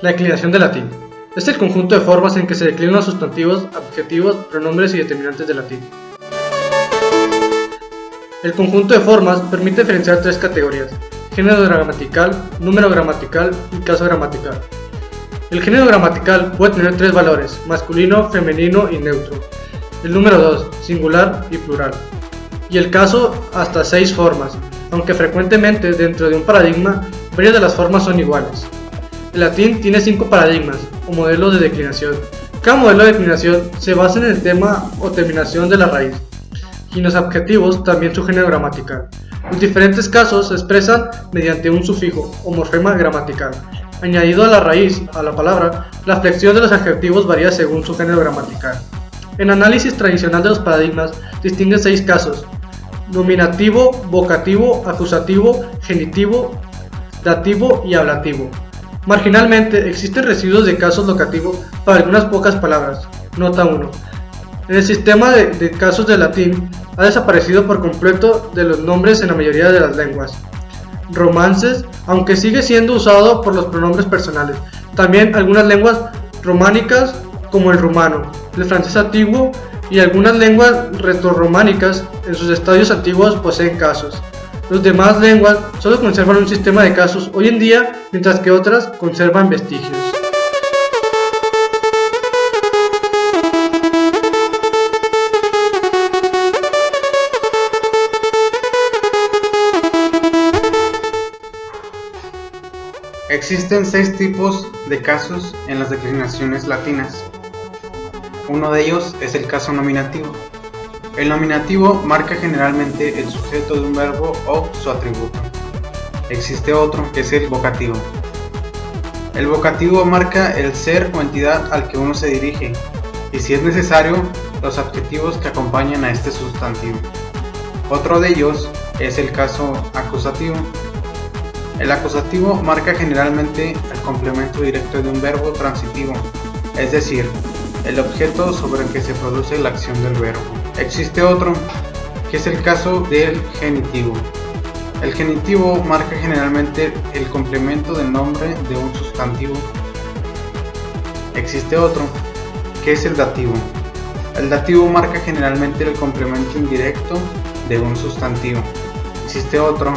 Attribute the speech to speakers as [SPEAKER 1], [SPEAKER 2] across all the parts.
[SPEAKER 1] La declinación del latín. Es el conjunto de formas en que se declinan los sustantivos, adjetivos, pronombres y determinantes del latín. El conjunto de formas permite diferenciar tres categorías: género gramatical, número gramatical y caso gramatical. El género gramatical puede tener tres valores: masculino, femenino y neutro. El número 2, singular y plural. Y el caso, hasta 6 formas, aunque frecuentemente dentro de un paradigma, varias de las formas son iguales. El latín tiene 5 paradigmas o modelos de declinación. Cada modelo de declinación se basa en el tema o terminación de la raíz, y en los adjetivos también su género gramatical. Los diferentes casos se expresan mediante un sufijo o morfema gramatical. Añadido a la raíz, a la palabra, la flexión de los adjetivos varía según su género gramatical. En análisis tradicional de los paradigmas distinguen 6 casos: nominativo, vocativo, acusativo, genitivo, dativo y ablativo. Marginalmente existen residuos de casos locativos para algunas pocas palabras. Nota 1. En el sistema de casos del latín ha desaparecido por completo de los nombres en la mayoría de las lenguas romances, aunque sigue siendo usado por los pronombres personales. También algunas lenguas románicas como el rumano, el francés antiguo y algunas lenguas retorrománicas en sus estadios antiguos poseen casos. Las demás lenguas solo conservan un sistema de casos hoy en día, mientras que otras conservan vestigios.
[SPEAKER 2] Existen 6 tipos de casos en las declinaciones latinas. Uno de ellos es el caso nominativo. El nominativo marca generalmente el sujeto de un verbo o su atributo. Existe otro que es el vocativo. El vocativo marca el ser o entidad al que uno se dirige, y si es necesario, los adjetivos que acompañan a este sustantivo. Otro de ellos es el caso acusativo. El acusativo marca generalmente el complemento directo de un verbo transitivo, es decir, el objeto sobre el que se produce la acción del verbo. Existe otro, que es el caso del genitivo. El genitivo marca generalmente el complemento del nombre de un sustantivo. Existe otro, que es el dativo. El dativo marca generalmente el complemento indirecto de un sustantivo. Existe otro,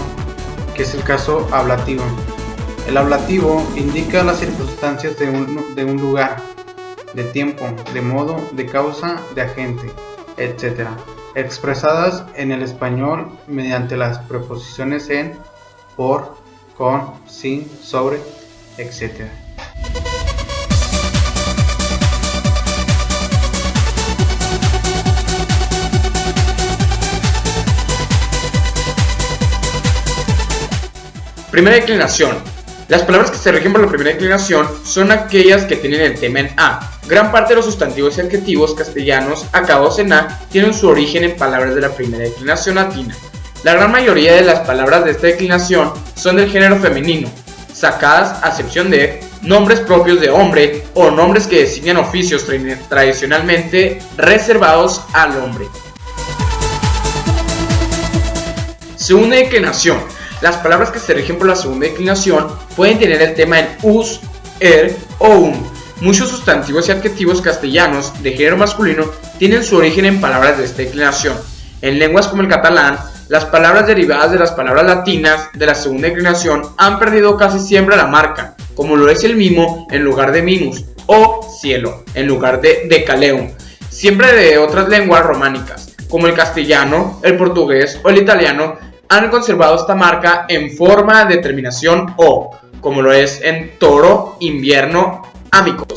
[SPEAKER 2] que es el caso ablativo. El ablativo indica las circunstancias de un lugar, de tiempo, de modo, de causa, de agente, etc., expresadas en el español mediante las preposiciones en, por, con, sin, sobre, etc.
[SPEAKER 3] Primera declinación. Las palabras que se rigen por la primera declinación son aquellas que tienen el tema en A. Gran parte de los sustantivos y adjetivos castellanos acabados en A tienen su origen en palabras de la primera declinación latina. La gran mayoría de las palabras de esta declinación son del género femenino, sacadas a excepción de nombres propios de hombre o nombres que designan oficios tradicionalmente reservados al hombre. Segunda declinación. Las palabras que se rigen por la segunda declinación pueden tener el tema en us, er o Muchos sustantivos y adjetivos castellanos de género masculino tienen su origen en palabras de esta declinación. En lenguas como el catalán, las palabras derivadas de las palabras latinas de la segunda declinación han perdido casi siempre la marca, como lo es el mimo en lugar de mimus, o cielo en lugar de decaleum, siempre de otras lenguas románicas, como el castellano, el portugués o el italiano, han conservado esta marca en forma de terminación o, como lo es en toro, invierno, amigos.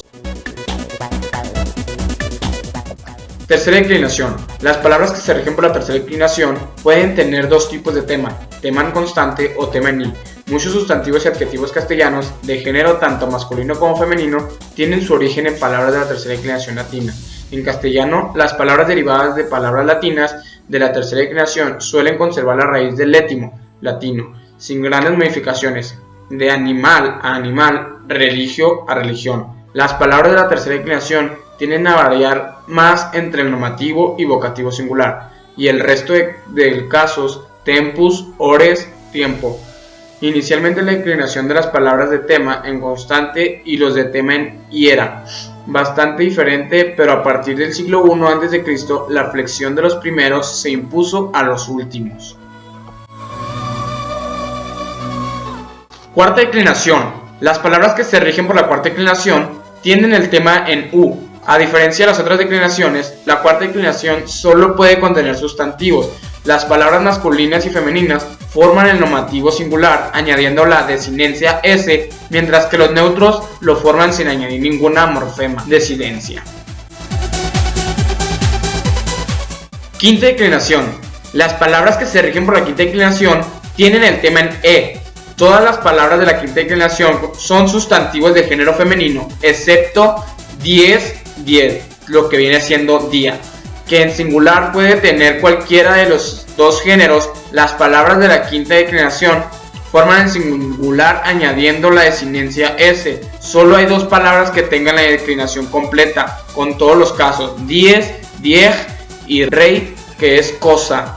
[SPEAKER 3] Tercera declinación. Las palabras que se rigen por la tercera declinación pueden tener dos tipos de tema en constante o tema en i. Muchos sustantivos y adjetivos castellanos de género tanto masculino como femenino tienen su origen en palabras de la tercera declinación latina. En castellano, las palabras derivadas de palabras latinas de la tercera declinación suelen conservar la raíz del létimo latino, sin grandes modificaciones, de animal a animal, religio a religión. Las palabras de la tercera declinación tienden a variar más entre el nomativo y vocativo singular, y el resto de casos, tempus, ores, tiempo. Inicialmente la declinación de las palabras de tema en constante y los de tema en hiera, bastante diferente, pero a partir del siglo I a.C. la flexión de los primeros se impuso a los últimos. Cuarta declinación. Las palabras que se rigen por la cuarta declinación tienen el tema en U. A diferencia de las otras declinaciones, la cuarta declinación solo puede contener sustantivos. Las palabras masculinas y femeninas forman el nomativo singular añadiendo la desinencia S, mientras que los neutros lo forman sin añadir ninguna morfema desinencia. Quinta declinación. Las palabras que se rigen por la quinta declinación tienen el tema en E. Todas las palabras de la quinta declinación son sustantivos de género femenino, excepto dies, lo que viene siendo día, que en singular puede tener cualquiera de los dos géneros. Las palabras de la quinta declinación forman el singular añadiendo la desinencia S. Solo hay dos palabras que tengan la declinación completa, con todos los casos, dies, dieg y rey, que es cosa.